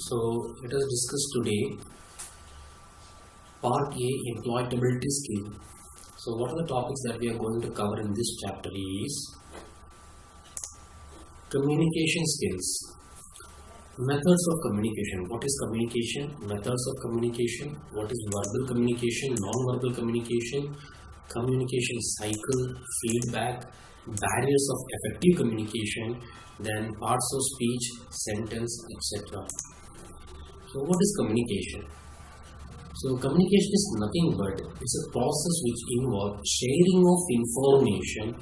So let us discuss today part A, employability skill. So what are the topics that we are going to cover in this chapter is communication skills, methods of communication. What is communication? Methods of communication. What is verbal communication, non-verbal communication, communication cycle, feedback, barriers of effective communication, then parts of speech, sentence, etc. So what is communication? So communication is nothing but it's a process which involves sharing of information,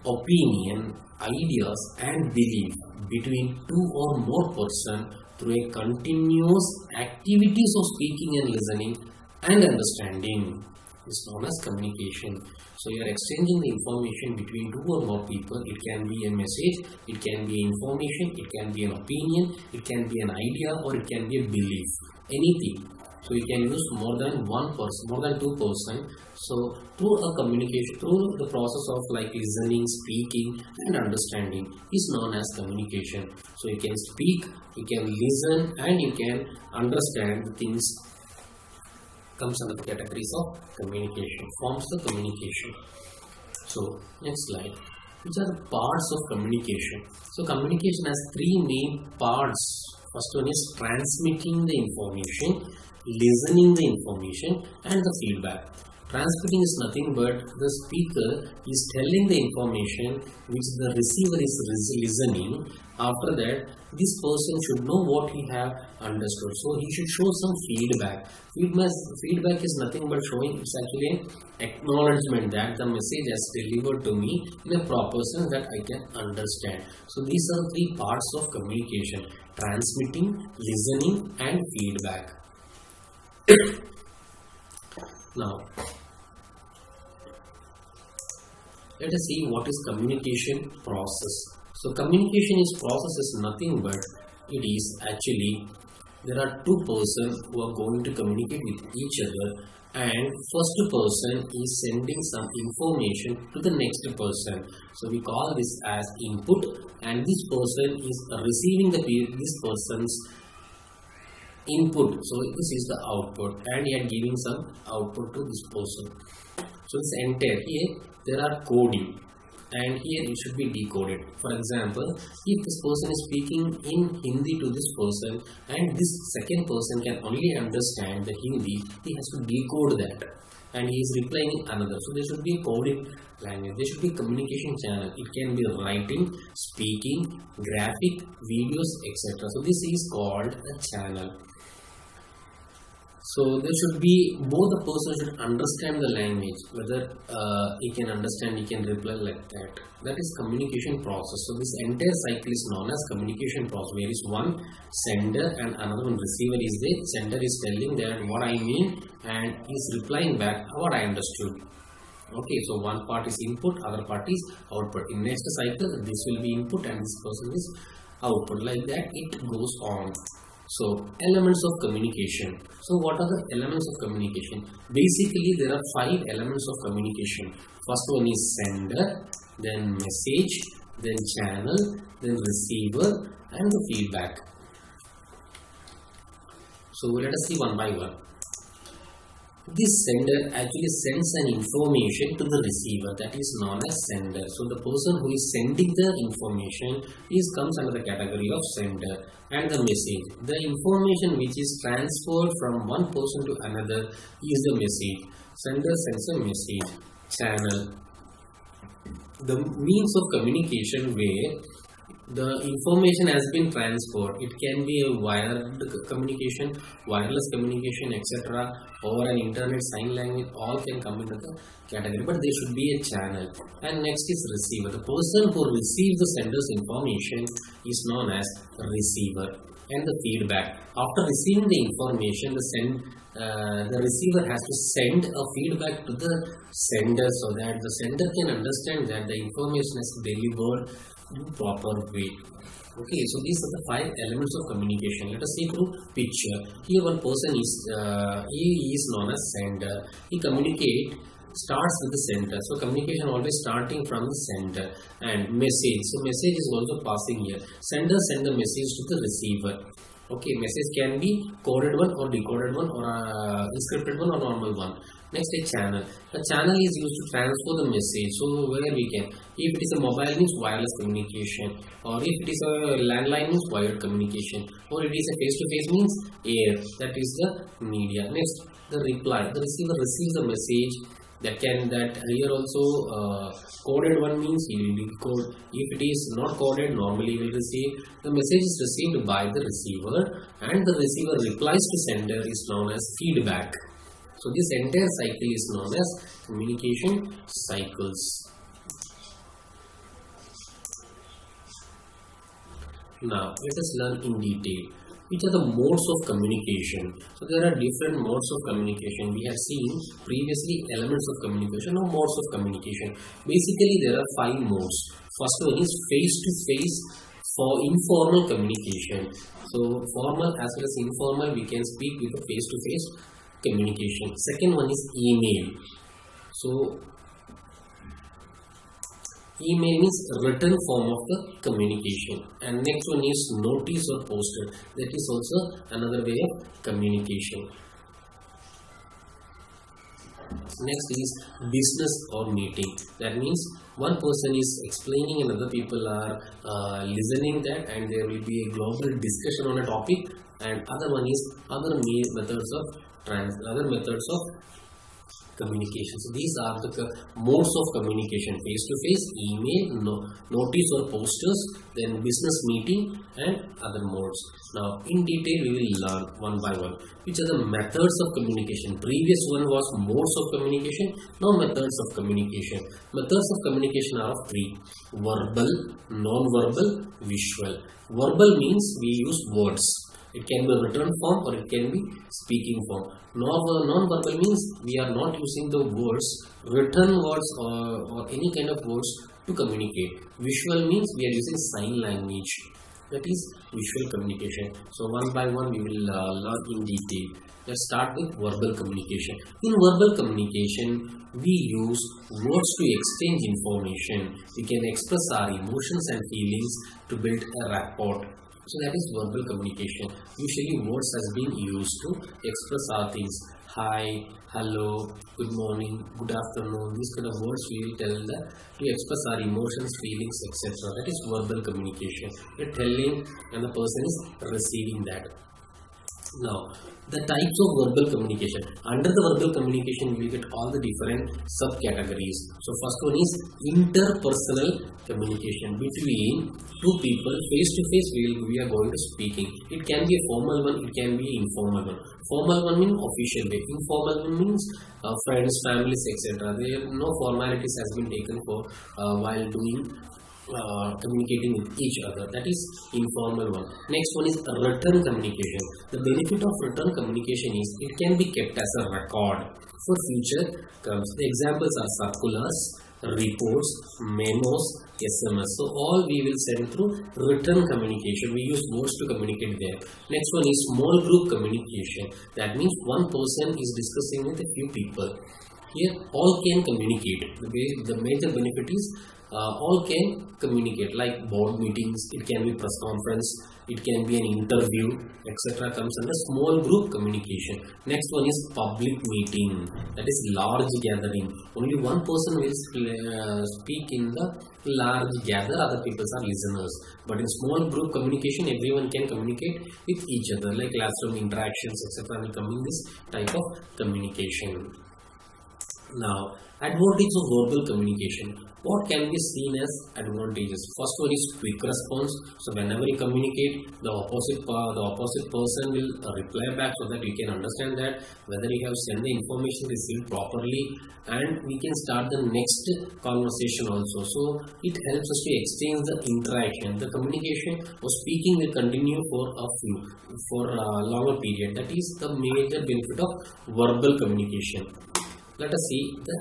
opinion, ideas and belief between two or more persons through a continuous activities of speaking and listening and understanding. Is known as communication. So you are exchanging the information between two or more people. It can be a message, it can be information, it can be an opinion, it can be an idea, or it can be a belief. Anything. So you can use more than one person, more than two persons. So through a communication, through the process of like listening, speaking and understanding is known as communication. So you can speak, you can listen and you can understand the things comes under the categories of communication, forms the communication. So next slide. Which are the parts of communication? So communication has three main parts. First one is transmitting the information, listening the information and the feedback. Transmitting is nothing but the speaker is telling the information which the receiver is listening. After that, this person should know what he have understood. So he should show some feedback. Feedback is nothing but showing, it's actually an acknowledgement that the message has delivered to me in a proper sense that I can understand. So these are three parts of communication: transmitting, listening and feedback. Now, let us see what is communication process. So communication is process is nothing but it is actually there are two persons who are going to communicate with each other, and first person is sending some information to the next person. So we call this as input, and this person is receiving this person's input. So this is the output, and he are giving some output to this person. So it's entire. Here there are coding, and here it should be decoded. For example, if this person is speaking in Hindi to this person and this second person can only understand the Hindi, he has to decode that and he is replying in another. So there should be a coded language. There should be communication channel. It can be writing, speaking, graphic, videos, etc. So this is called a channel. So there should be, both the person should understand the language, whether he can understand, he can reply like that. That is communication process. So this entire cycle is known as communication process, where is one sender and another one receiver is there. Sender is telling that what I mean and is replying back what I understood. Okay, so one part is input, other part is output. In next cycle, this will be input and this person is output. Like that it goes on. So elements of communication. So what are the elements of communication? Basically there are 5 elements of communication. First one is sender, then message, then channel, then receiver and the feedback. So let us see one by one. This sender actually sends an information to the receiver, that is known as sender. So the person who is sending the information comes under the category of sender. And the message, the information which is transferred from one person to another is the message. Sender sends a message. Channel, the means of communication where the information has been transferred. It can be a wired communication, wireless communication, etc., or an internet sign language. All can come into the category, but there should be a channel. And next is receiver. The person who receives the sender's information is known as receiver. And the feedback. After receiving the information, the receiver has to send a feedback to the sender so that the sender can understand that the information is delivered in proper way. Okay, so these are the 5 elements of communication. Let us see through picture. Here one person is he is known as sender. He communicate starts with the center. So communication always starting from the center. And message. So message is also passing here. Sender send the message to the receiver. Okay, message can be coded one or decoded one or encrypted one or normal one. Next, a channel. A channel is used to transfer the message. So where we can, if it is a mobile means wireless communication, or if it is a landline means wired communication, or it is a face-to-face means air. That is the media. Next, the reply. The receiver receives the message. That here also coded one means he will decode. If it is not coded, normally he will receive. The message is received by the receiver and the receiver replies to sender is known as feedback. So this entire cycle is known as communication cycles. Now let us learn in detail which are the modes of communication. So there are different modes of communication. We have seen previously elements of communication or modes of communication. Basically there are 5 modes. First one is face-to-face for informal communication. So formal as well as informal, we can speak with a face-to-face communication. Second one is email. So email means written form of the communication, and next one is notice or poster. That is also another way of communication. Next is business or meeting. That means one person is explaining and other people are listening that, and there will be a global discussion on a topic. And other one is other methods of communication. So these are the modes of communication: face-to-face, email, notice or posters, then business meeting, and other modes. Now in detail we will learn one by one which are the methods of communication. Previous one was modes of communication, now methods of communication. Methods of communication are of 3: verbal, non-verbal, visual. Verbal means we use words. It can be written form or it can be speaking form. Non-verbal means we are not using the words, written words or any kind of words to communicate. Visual means we are using sign language. That is visual communication. So one by one we will learn in detail. Let's start with verbal communication. In verbal communication, we use words to exchange information. We can express our emotions and feelings to build a rapport. So that is verbal communication. Usually words has been used to express our things. Hi, hello, good morning, good afternoon. These kind of words we will tell that to express our emotions, feelings, etc. That is verbal communication. You're telling and the person is receiving that. Now, the types of verbal communication. Under the verbal communication, we will get all the different subcategories. So, first one is interpersonal communication between two people face to face. We are going to speaking. It can be a formal one. It can be informal one. Formal one means official way. Informal one means friends, families, etc. There no formalities has been taken for while doing. Communicating with each other. That is informal one. Next one is written communication. The benefit of written communication is it can be kept as a record for future comes. The examples are circulars, reports, memos, SMS. So all we will send through written communication. We use words to communicate there. Next one is small group communication. That means one person is discussing with a few people. Here all can communicate. The major benefit is all can communicate, like board meetings, it can be press conference, it can be an interview, etc. comes under small group communication. Next one is public meeting, that is large gathering. Only one person will speak in the large gather, other people are listeners. But in small group communication, everyone can communicate with each other, like classroom interactions, etc. will come in this type of communication. Now, advantage of verbal communication. What can be seen as advantages? First one is quick response. So whenever you communicate, the opposite person will reply back so that you can understand that whether you have sent the information received properly, and we can start the next conversation also. So it helps us to exchange the interaction. The communication or speaking will continue for a longer period. That is the major benefit of verbal communication. Let us see the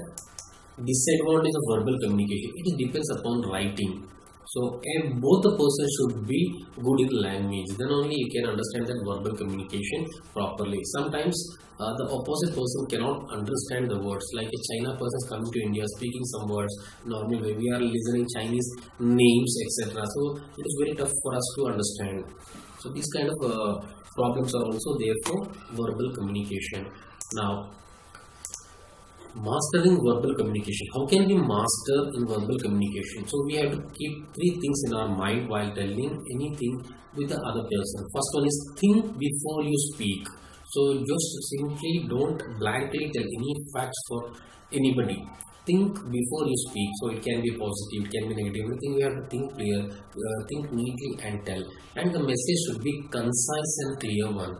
disadvantage of verbal communication. It depends upon writing. So, both the person should be good in language. Then only you can understand that verbal communication properly. Sometimes the opposite person cannot understand the words. Like a China person is coming to India, speaking some words. Normally, we are listening Chinese names, etc. So it is very tough for us to understand. So these kind of problems are also there for verbal communication. Now, mastering verbal communication. How can we master in verbal communication? So we have to keep three things in our mind while telling anything with the other person. First one is think before you speak. So just simply don't blankly tell any facts for anybody. Think before you speak. So it can be positive, it can be negative. Everything we have to think clear, think neatly and tell. And the message should be concise and clear one.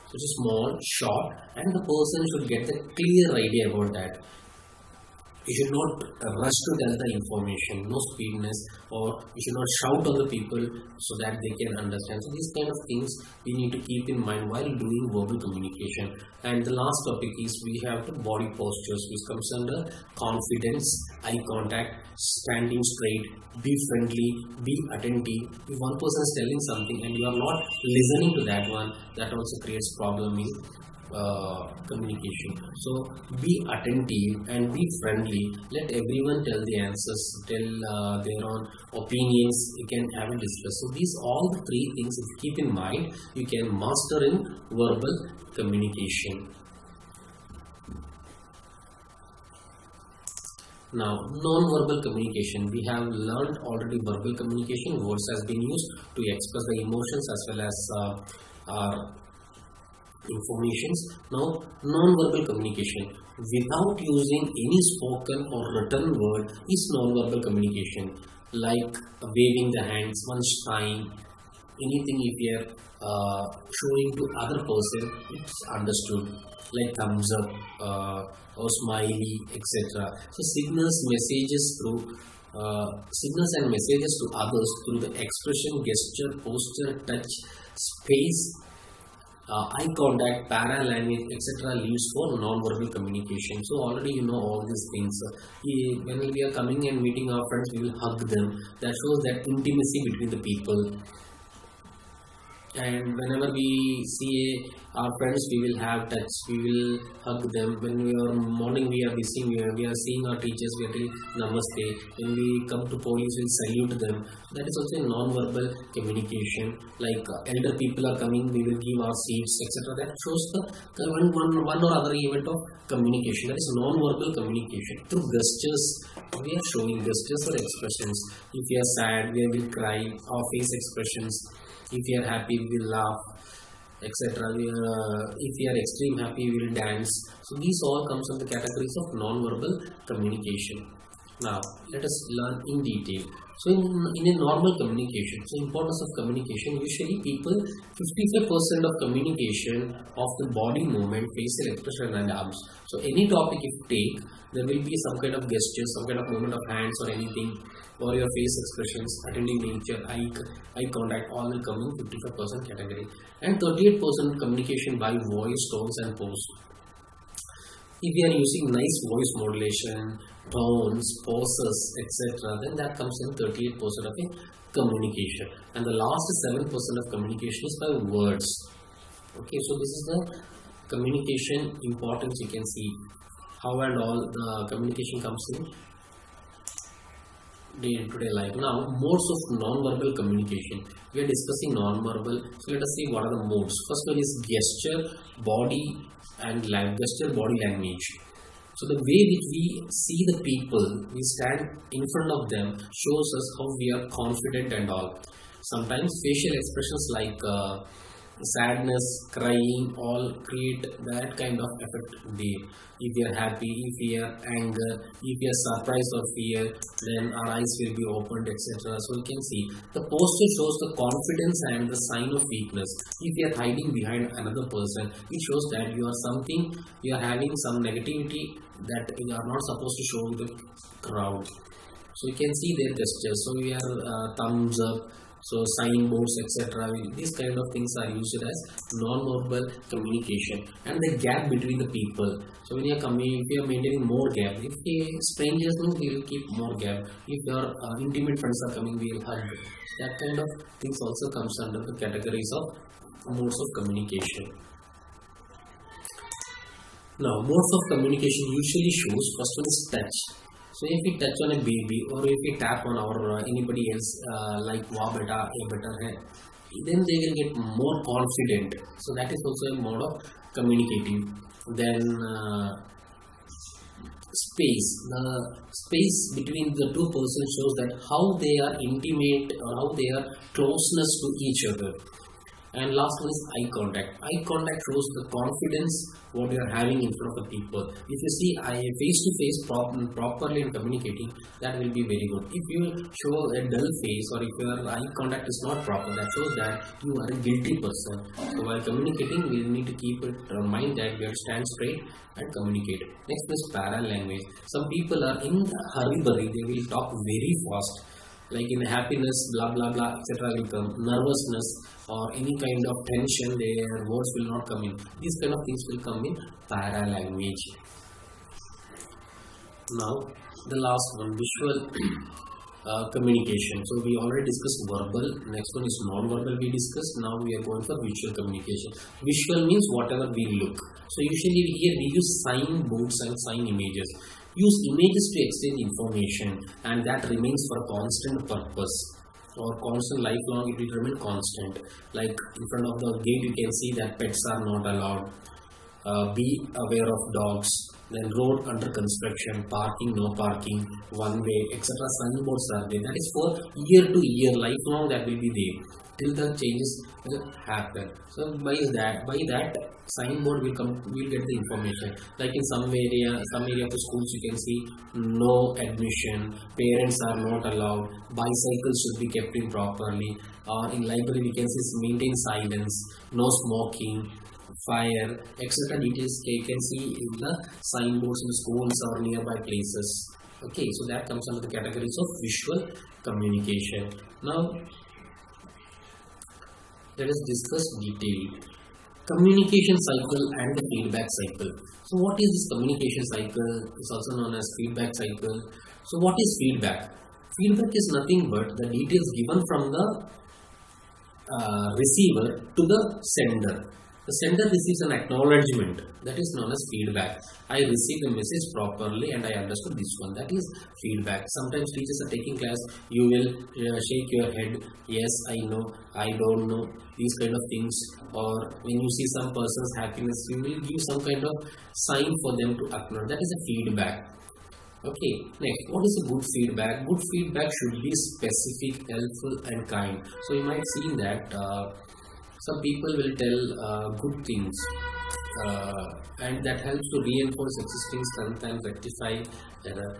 So it's small, short, and the person should get the clear idea about that. You should not rush to tell the information, no speediness, or you should not shout on the people so that they can understand. So these kind of things we need to keep in mind while doing verbal communication. And the last topic is we have the body postures, which comes under confidence, eye contact, standing straight, be friendly, be attentive. If one person is telling something and you are not listening to that one, that also creates problem in communication. So be attentive and be friendly. Let everyone tell the answers, tell their own opinions. You can have a discuss. So these all the three things, if you keep in mind, you can master in verbal communication. Now, non-verbal communication. We have learned already verbal communication. Words has been used to express the emotions as well as our informations. Now, non-verbal communication without using any spoken or written word is non-verbal communication, like waving the hands, one sign, anything if you are showing to other person, it's understood, like thumbs up or smiley, etc. So signals and messages to others through the expression, gesture, posture, touch, space, eye contact, para-language, etc. leads for non-verbal communication. So already you know all these things. When we are coming and meeting our friends, we will hug them. That shows that intimacy between the people. And whenever we see our friends, we will have touch, we will hug them. When we are morning, we are seeing our teachers, we are telling namaste. When we come to police, we will salute them. That is also a non-verbal communication. Like elder people are coming, we will give our seats, etc. That shows the one or other event of communication. That is non-verbal communication. Through gestures, we are showing gestures or expressions. If we are sad, we will cry, our face expressions. If we are happy, we will laugh, etc. If we are extreme happy, we will dance. So these all comes under the categories of non-verbal communication. Now let us learn in detail. So in a normal communication, so importance of communication, usually people 55% of communication of the body movement, facial expression and arms. So any topic if you take, there will be some kind of gesture, some kind of movement of hands or anything, or your face expressions, attentive nature, eye contact, all will come in 55% category. And 38% communication by voice, tones and pose. If we are using nice voice modulation, tones, poses, etc., then that comes in 38% of a communication. And the last 7% of communication is by words. Okay, so this is the communication importance. You can see how and all the communication comes in day-to-day life. Now, modes of non-verbal communication. We are discussing non-verbal. So let us see what are the modes. First one is gesture, body and gesture, body language. So the way which we see the people, we stand in front of them, shows us how we are confident and all. Sometimes facial expressions like sadness, crying, all create that kind of effect there. If we are happy, if we are anger, if we are surprised or fear, then our eyes will be opened, etc. So you can see the posture shows the confidence and the sign of weakness. If you are hiding behind another person, it shows that you are having some negativity that you are not supposed to show the crowd. So you can see their gestures. So we are thumbs up. So signboards, etc. These kind of things are used as non-verbal communication, and the gap between the people. So when you are coming, if you are maintaining more gap, if strangers know, we will keep more gap. If your intimate friends are coming, we will hug. That kind of things also comes under the categories of modes of communication. Now, modes of communication usually shows first one is touch. So if we touch on a baby, or if we tap on our anybody else, like "Wow, beta, ye better hai," then they will get more confident. So that is also a mode of communicating. Then space. The space between the two persons shows that how they are intimate or how they are closeness to each other. And last one is eye contact. Eye contact shows the confidence what you are having in front of the people. If you see face to face properly in communicating, that will be very good. If you show a dull face, or if your eye contact is not proper, that shows that you are a guilty person. So while communicating, we need to keep it in mind that we have to stand straight and communicate. Next is paralanguage. Some people are in a hurry, they will talk very fast. Like in happiness, blah blah blah, etc. will come. Nervousness or any kind of tension, their words will not come in. These kind of things will come in paralanguage. Now, the last one, visual communication. So we already discussed verbal. Next one is non-verbal. We discussed. Now we are going for visual communication. Visual means whatever we look. So usually here we use sign boards and sign images. Use images to exchange information, and that remains for a constant purpose or constant lifelong. It will remain constant. Like in front of the gate, you can see that pets are not allowed. Be aware of dogs. Then road under construction, parking, no parking, one way, etc. Signboards are there. That is for year to year, lifelong. That will be there till the changes will happen. So by that signboard will get the information. Like in some area of the schools, you can see no admission, parents are not allowed, bicycles should be kept in properly. Or in library, we can see maintain silence, no smoking, fire, etc. Details you can see in the signboards in schools or nearby places. Okay, so that comes under the categories of visual communication. Now, let us discuss detail. Communication cycle and the feedback cycle. So what is this communication cycle? It's also known as feedback cycle. So what is feedback? Feedback is nothing but the details given from the receiver to the sender. The sender receives an acknowledgement, that is known as feedback. I received the message properly and I understood this one. That is feedback. Sometimes teachers are taking class, you will shake your head, yes, I know, I don't know, these kind of things. Or when you see some person's happiness, you will give some kind of sign for them to acknowledge. That is a feedback. Okay, next, what is a good feedback? Good feedback should be specific, helpful and kind. So you might see that some people will tell good things and that helps to reinforce existing strength and rectify error.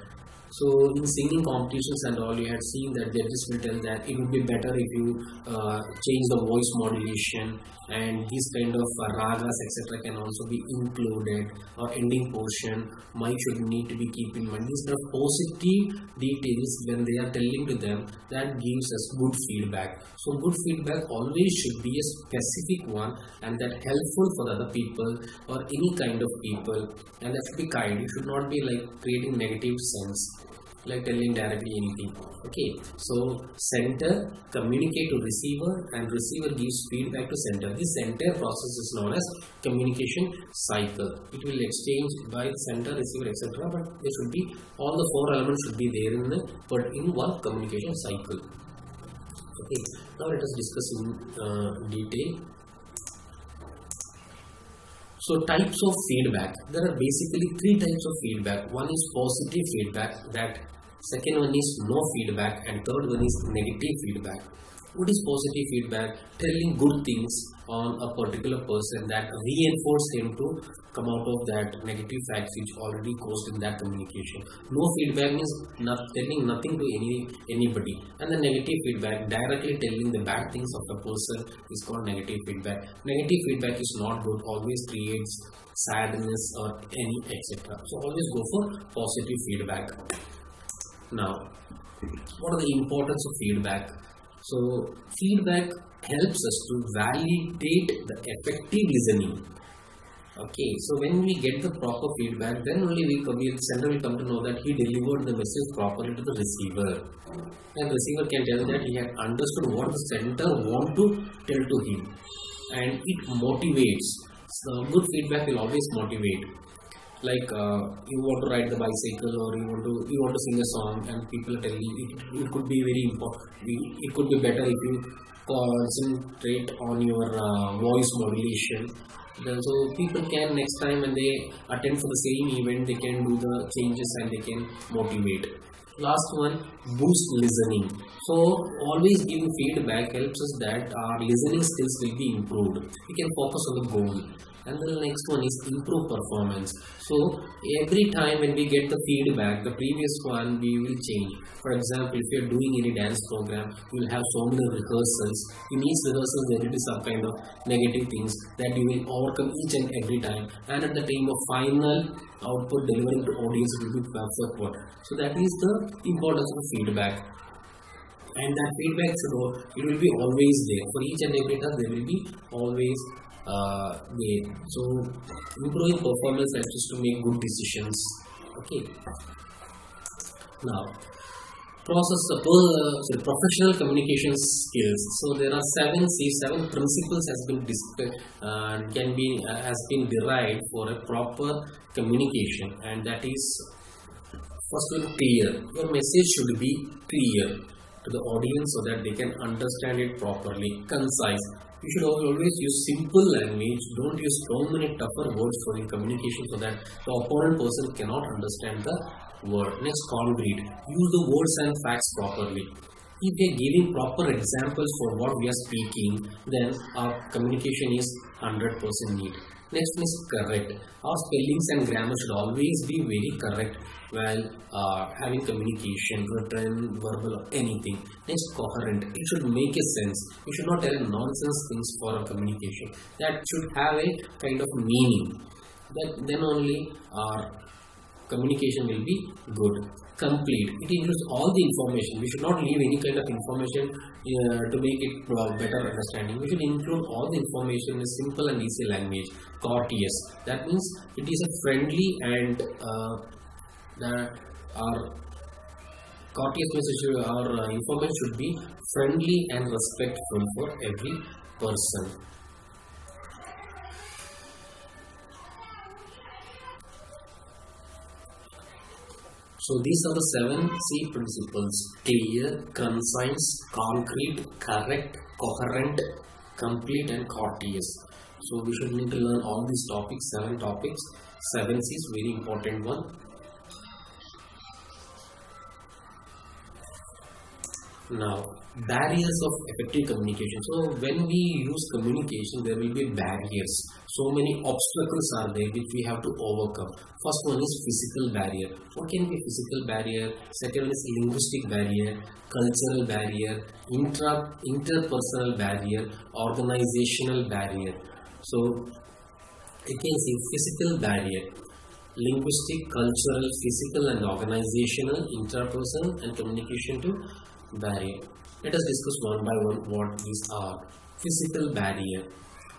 So in singing competitions and all, you had seen that judges will tell that it would be better if you change the voice modulation, and these kind of ragas etc. can also be included, or ending portion might should need to be keep in mind. These kind of positive details when they are telling to them, that gives us good feedback. So good feedback always should be a specific one and that helpful for other people or any kind of people, and that should be kind. It should not be like creating negative sense, like telling directly anything. Okay, so sender communicate to receiver and receiver gives feedback to sender. This entire process is known as communication cycle. It will exchange by sender, receiver, etc. But there should be all the four elements should be there in one communication cycle. Okay, now let us discuss in detail. So types of feedback. There are basically three types of feedback. One is positive feedback, that second one is no feedback, and third one is negative feedback. What is positive feedback? Telling good things on a particular person that reinforce him to come out of that negative facts which already caused in that communication. No feedback means not telling nothing to anybody, and the negative feedback, directly telling the bad things of the person, is called negative feedback. Negative feedback is not good, always creates sadness or any etc. So always go for positive feedback. Now, what are the importance of feedback? So feedback helps us to validate the effective listening. Okay, so when we get the proper feedback, then only the sender will come to know that he delivered the message properly to the receiver, and receiver can tell that he had understood what the sender want to tell to him, and it motivates. So good feedback will always motivate. Like you want to ride the bicycle, or you want to sing a song, and people are telling you it could be very important. It could be better if you concentrate on your voice modulation. So people can next time when they attend for the same event, they can do the changes and they can motivate. Last one, boost listening. So always giving feedback helps us that our listening skills will be improved. We can focus on the goal. And the next one is improve performance. So every time when we get the feedback, the previous one we will change. For example, if you are doing any dance program, you will have so many rehearsals. In each rehearsal there will be some kind of negative things that you will overcome each and every time. And at the time of final output delivering to audience, it will be perfect. So that is the importance of feedback. And that feedback it will be always there. For each and every task there will be always there. So improving performance helps us to make good decisions. Okay. Now, professional communication skills. So there are seven principles has been has been derived for a proper communication, and that is first one, clear. Your message should be clear to the audience so that they can understand it properly. Concise. You should always use simple language. Don't use so many tougher words for your communication so that the opponent person cannot understand the word. Next, concrete. Use the words and facts properly. If we are giving proper examples for what we are speaking, then our communication is 100% neat. Next one is correct. Our spellings and grammar should always be very correct while having communication, written, verbal, or anything. Next, coherent. It should make a sense. We should not tell nonsense things for our communication. That should have a kind of meaning. Then only our communication will be good. Complete. It includes all the information. We should not leave any kind of information to make it better understanding. We should include all the information in a simple and easy language. Courteous. That means it is a friendly and our courteous message. Our information should be friendly and respectful for every person. So these are the 7 C principles: clear, concise, concrete, correct, coherent, complete, and courteous. So we should need to learn all these topics, 7 topics. 7 C is very important one. Now, barriers of effective communication. So when we use communication, there will be barriers. So many obstacles are there which we have to overcome. First one is physical barrier. What can be physical barrier? Second one is linguistic barrier, cultural barrier, interpersonal barrier, organizational barrier. So you can see physical barrier, linguistic, cultural, physical, and organizational, interpersonal, and communication to barrier. Let us discuss one by one what these are. Physical barrier.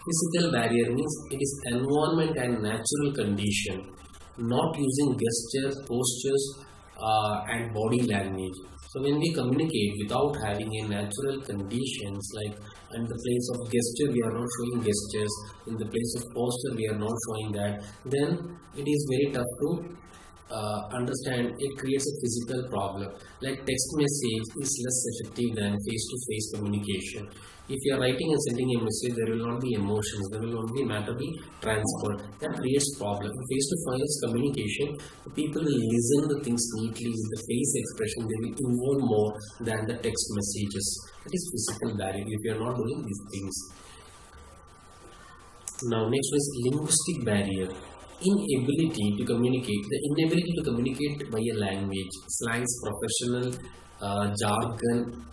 Physical barrier means it is environment and natural condition, not using gestures, postures, and body language. So when we communicate without having a natural conditions, like in the place of gesture we are not showing gestures, in the place of posture we are not showing that, then it is very tough to understand. It creates a physical problem. Like text message is less effective than face-to-face communication. If you are writing and sending a message, there will not be emotions, there will only matter be transferred. That creates problem. In face-to-face communication, the people will listen the things neatly, the face expression, they will involve more than the text messages. That is physical barrier if you are not doing these things. Now next is linguistic barrier. Inability to communicate. The inability to communicate by a language, slangs, professional, jargon,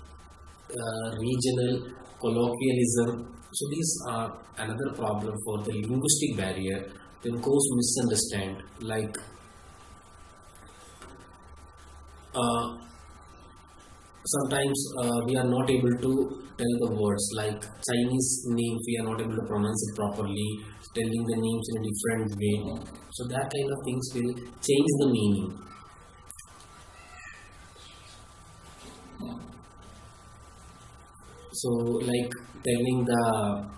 regional, colloquialism. So these are another problem for the linguistic barrier. Then cause misunderstand, like Sometimes we are not able to tell the words like Chinese names, we are not able to pronounce it properly, telling the names in a different way. So that kind of things will change the meaning. So like telling the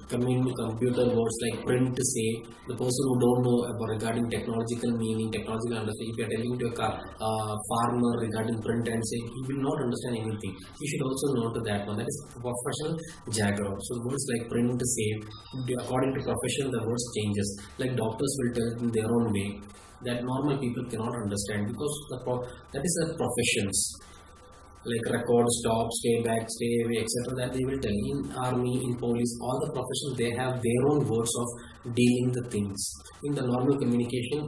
computer words like print, say the person who don't know about regarding technological meaning, technological understanding, if you are telling to a farmer regarding print and say, he will not understand anything. He should also know to that one. That is professional jargon. So words like print, say, according to profession, the words changes. Like doctors will tell in their own way that normal people cannot understand because that is a professions. Like record, stop, stay back, stay away, etc. That they will tell. In army, in police, all the professions, they have their own words of dealing the things. In the normal communication,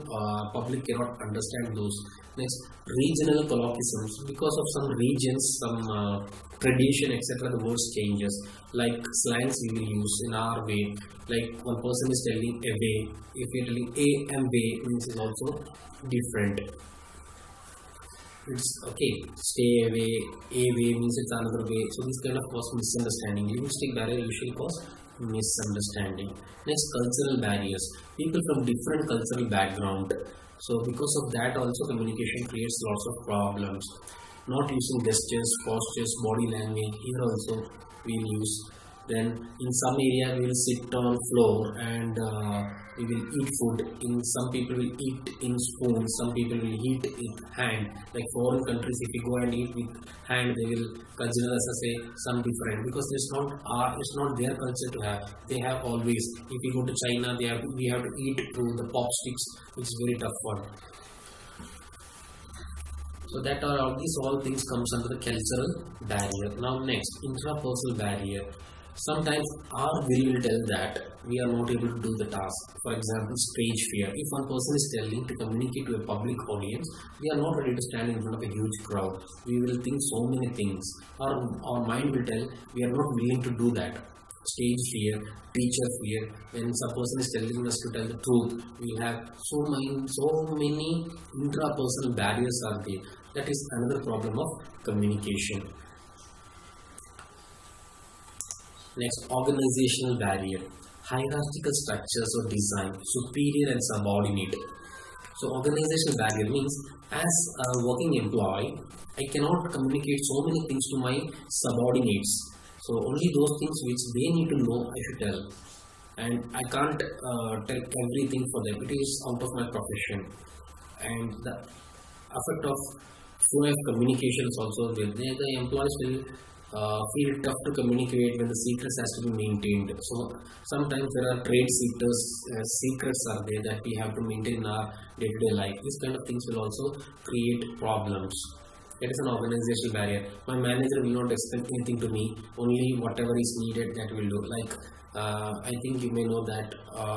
public cannot understand those. Next, regional colloquialisms. Because of some regions, some tradition, etc. The words changes. Like slangs we will use in our way. Like one person is telling away. If you are telling a and way, means is also different. It's okay, stay away, a way means it's another way. So this kind of cause misunderstanding. Linguistic barrier usually cause misunderstanding. Next, cultural barriers. People from different cultural background. So because of that also communication creates lots of problems. Not using gestures, postures, body language. Here also we'll use. Then in some area we will sit on floor and we will eat food. In some people will eat in spoon, some people will eat with hand. Like foreign countries, if you go and eat with hand, they will consider us as some different because it's not their culture to have. They have always. If you go to China, we have to eat through the pop sticks, which is very tough one. So that all these things comes under the cultural barrier. Now next, intrapersonal barrier. Sometimes our will tell that we are not able to do the task. For example, stage fear. If one person is telling to communicate to a public audience, we are not ready to stand in front of a huge crowd. We will think so many things. Our mind will tell we are not willing to do that. Stage fear, teacher fear. When some person is telling us to tell the truth, we have so many intrapersonal barriers are there. That is another problem of communication. Next, organizational barrier. Hierarchical structures or design, superior and subordinate. So organizational barrier means as a working employee, I cannot communicate so many things to my subordinates. So only those things which they need to know I should tell. And I can't tell everything for them. It is out of my profession. And the effect of flow of communication is also there. The employees will feel tough to communicate when the secrets has to be maintained. So sometimes there are trade secrets are there that we have to maintain in our day-to-day life. These kind of things will also create problems. It is an organizational barrier. My manager will not expect anything to me. Only whatever is needed that will do. Like I think you may know that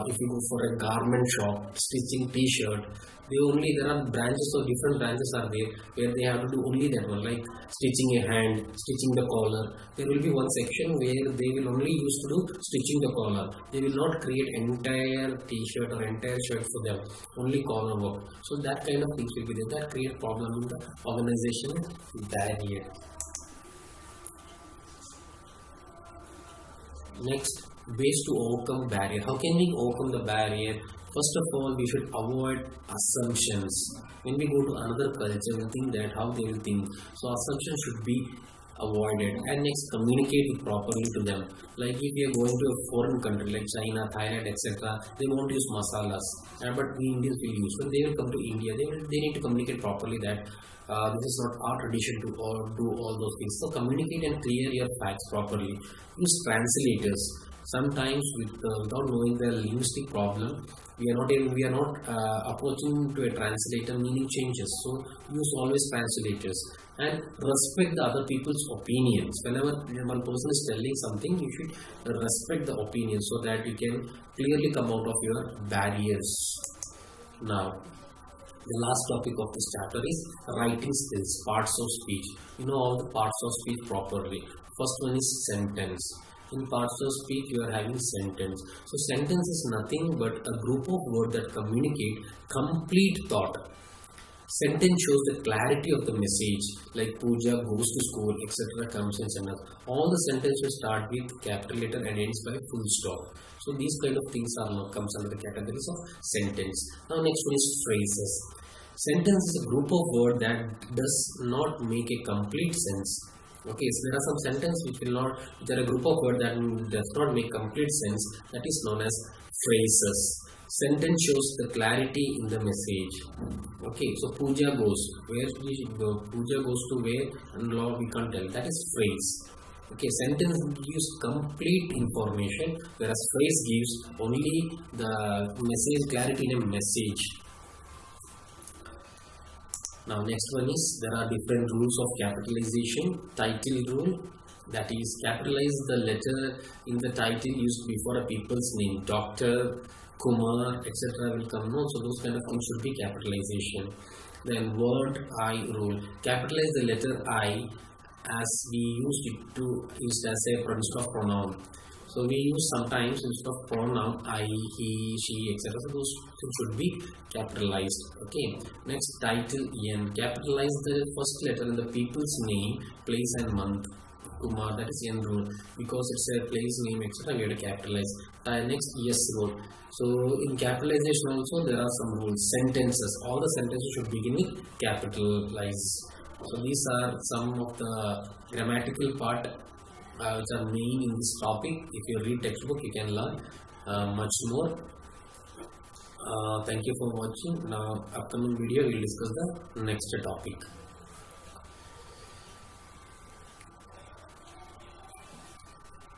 if you go for a garment shop stitching T-shirt, there are branches or different branches are there where they have to do only that one, like stitching a hand, stitching the collar. There will be one section where they will only use to do stitching the collar. They will not create entire T-shirt or entire shirt for them, only collar work. So that kind of things will be there. That create problem in the organizational barrier. Next, ways to overcome barrier. How can we overcome the barrier? First of all, we should avoid assumptions. When we go to another culture, we think that how they will think. So assumptions should be avoided. And next, communicate properly to them. Like if we are going to a foreign country like China, Thailand, etc., they won't use masalas, but we Indians will use. When they will come to India, they need to communicate properly that this is not our tradition to do all those things. So communicate and clear your facts properly. Use translators. Sometimes without knowing the linguistic problem, we are not approaching to a translator, meaning changes. So use always translators and respect the other people's opinions. Whenever one person is telling something, you should respect the opinion so that you can clearly come out of your barriers. Now, the last topic of this chapter is writing skills, parts of speech. You know all the parts of speech properly. First one is sentence. In parts of speech, you are having sentence. So sentence is nothing but a group of words that communicate complete thought. Sentence shows the clarity of the message, like Pooja goes to school, etc. comes in sentence. All the sentences start with capital letter and ends by full stop. So these kind of things are not comes under the categories of sentence. Now next one is phrases. Sentence is a group of words that does not make a complete sense. Okay, so there are some sentences which will not, there are a group of words that does not make complete sense. That is known as phrases. Sentence shows the clarity in the message. Okay, so Pooja goes. Where we should go? Pooja goes to where? And Lord, we can't tell. That is phrase. Okay, sentence gives complete information, whereas phrase gives only the message, clarity in a message. Now next one is, there are different rules of capitalization. Title rule, that is capitalize the letter in the title used before a people's name. Doctor, Kumar, etc. will come. No, so those kind of things should be capitalization. Then word I rule, capitalize the letter I as we used it to used as a instead of pronoun. So we use sometimes instead of pronoun I, he, she, etc. So those things should be capitalized. Okay. Next, title N, capitalize the first letter in the people's name, place and month. Kumar, that is N rule, because it's a place name, etc. We have to capitalize. Next, yes rule. So in capitalization also there are some rules. Sentences, all the sentences should begin with capitalize. So these are some of the grammatical part which are main in this topic. If you read textbook, you can learn much more. Thank you for watching. Now upcoming video we will discuss the next topic.